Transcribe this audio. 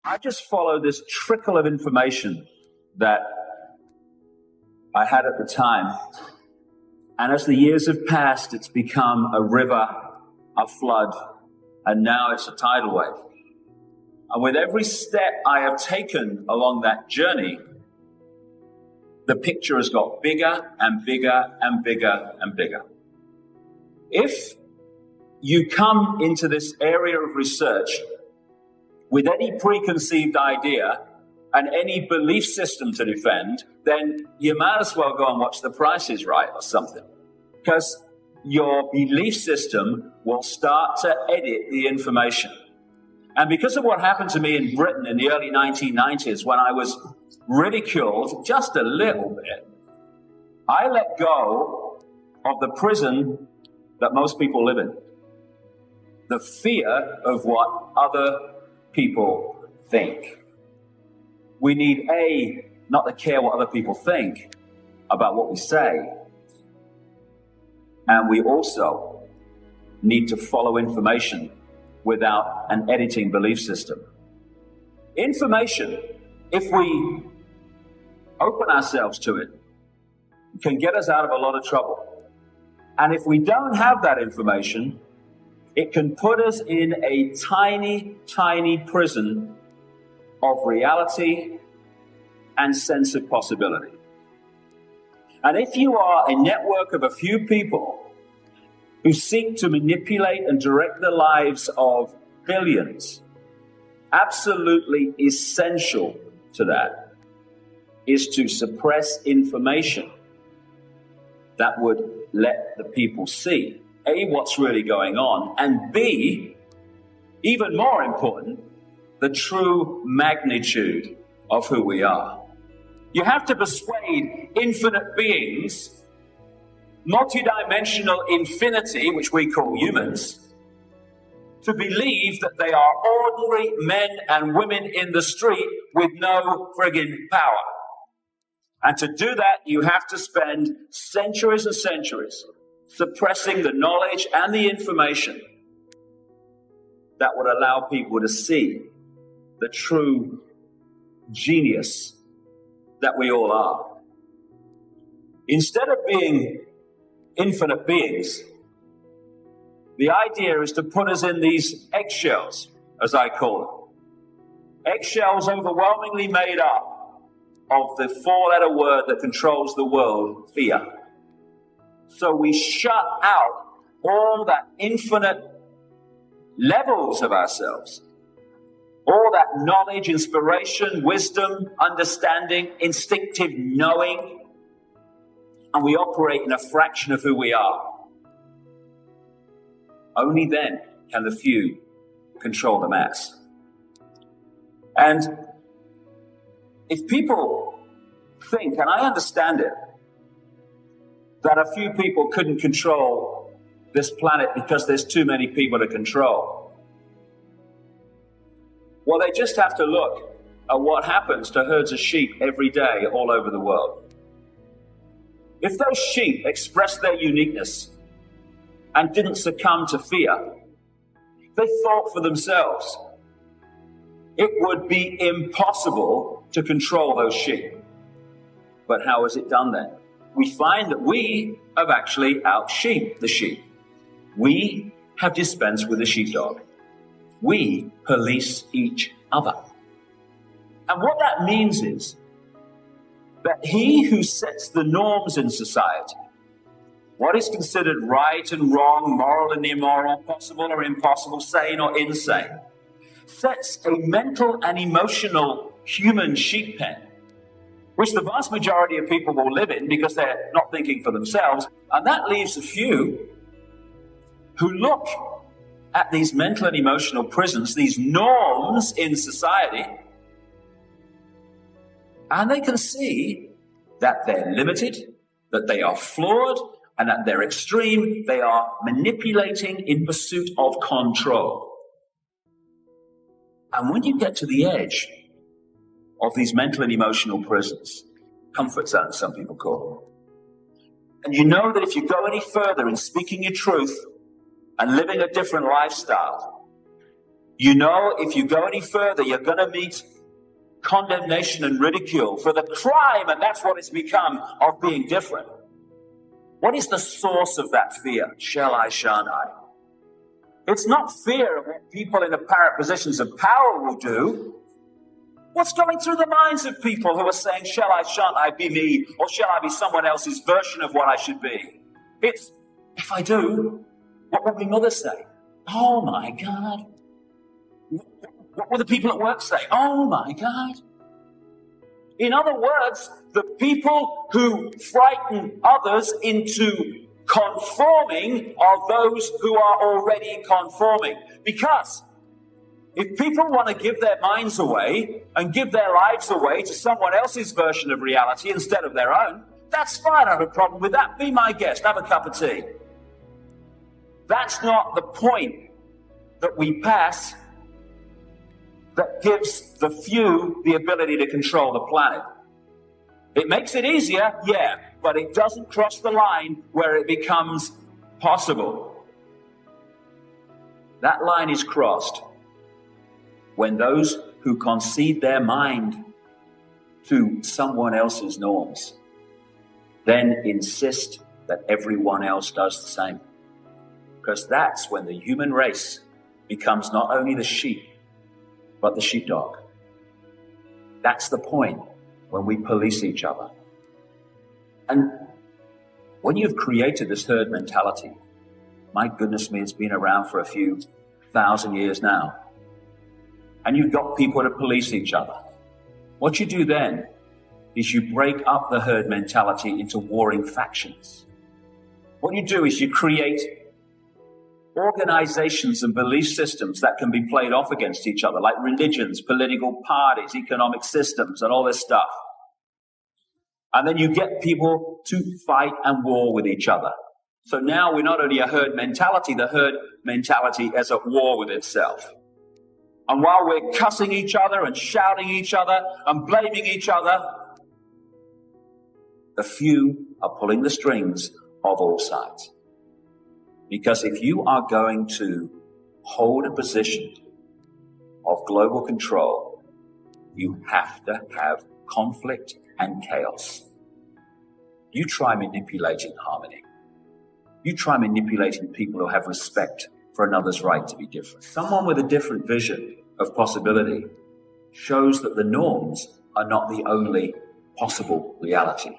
I just followed this trickle of information that I had at the time. And as the years have passed, it's become a river, a flood, and now it's a tidal wave. And with every step I have taken along that journey, the picture has got bigger and bigger and bigger and bigger. If you come into this area of research with any preconceived idea and any belief system to defend, then you might as well go and watch The Price is Right or something. Because your belief system will start to edit the information. And because of what happened to me in Britain in the early 1990s, when I was ridiculed just a little bit, I let go of the prison that most people live in. The fear of what other people think. We need, not to care what other people think about what we say. And we also need to follow information without an editing belief system. Information, if we open ourselves to it, can get us out of a lot of trouble. And if we don't have that information, it can put us in a tiny, tiny prison of reality and sense of possibility. And if you are a network of a few people who seek to manipulate and direct the lives of billions, absolutely essential to that is to suppress information that would let the people see, A, what's really going on, and B, even more important, the true magnitude of who we are. You have to persuade infinite beings, multidimensional infinity, which we call humans, to believe that they are ordinary men and women in the street with no friggin' power. And to do that, you have to spend centuries and centuries suppressing the knowledge and the information that would allow people to see the true genius that we all are. Instead of being infinite beings, the idea is to put us in these eggshells, as I call them. Eggshells overwhelmingly made up of the four-letter word that controls the world, fear. So we shut out all that infinite levels of ourselves, all that knowledge, inspiration, wisdom, understanding, instinctive knowing, and we operate in a fraction of who we are. Only then can the few control the mass. And if people think, and I understand it, that a few people couldn't control this planet because there's too many people to control, well, they just have to look at what happens to herds of sheep every day all over the world. If those sheep expressed their uniqueness and didn't succumb to fear, they thought for themselves, it would be impossible to control those sheep. But how is it done then? We find that we have actually out-sheeped the sheep. We have dispensed with the sheepdog. We police each other. And what that means is that he who sets the norms in society, what is considered right and wrong, moral and immoral, possible or impossible, sane or insane, sets a mental and emotional human sheep pen, which the vast majority of people will live in because they're not thinking for themselves. And that leaves a few who look at these mental and emotional prisons, these norms in society, and they can see that they're limited, that they are flawed, and at their extreme, they are manipulating in pursuit of control. And when you get to the edge of these mental and emotional prisons, comfort zones, some people call them, and you know that if you go any further in speaking your truth and living a different lifestyle, You know, if you go any further, you're going to meet condemnation and ridicule for the crime, and that's what it's become, of being different. What is the source of that fear? Shall I, shan't I? It's not fear of what people in apparent positions of power will do. What's going through the minds of people who are saying, shall I, shan't I be me, or shall I be someone else's version of what I should be? It's, if I do, what will my mother say? Oh my God. What will the people at work say? Oh my God. In other words, the people who frighten others into conforming are those who are already conforming. Because if people want to give their minds away and give their lives away to someone else's version of reality instead of their own, that's fine. I have a problem with that. Be my guest. Have a cup of tea. That's not the point that we pass that gives the few the ability to control the planet. It makes it easier, yeah, but it doesn't cross the line where it becomes possible. That line is crossed when those who concede their mind to someone else's norms then insist that everyone else does the same. Because that's when the human race becomes not only the sheep, but the sheepdog. That's the point when we police each other. And when you've created this herd mentality, my goodness me, it's been around for a few thousand years now, and you've got people to police each other, what you do then is you break up the herd mentality into warring factions. What you do is you create organizations and belief systems that can be played off against each other, like religions, political parties, economic systems, and all this stuff. And then you get people to fight and war with each other. So now we're not only a herd mentality, the herd mentality is at war with itself. And while we're cussing each other and shouting each other and blaming each other, the few are pulling the strings of all sides. Because if you are going to hold a position of global control, you have to have conflict and chaos. You try manipulating harmony. You try manipulating people who have respect for another's right to be different. Someone with a different vision of possibility shows that the norms are not the only possible reality.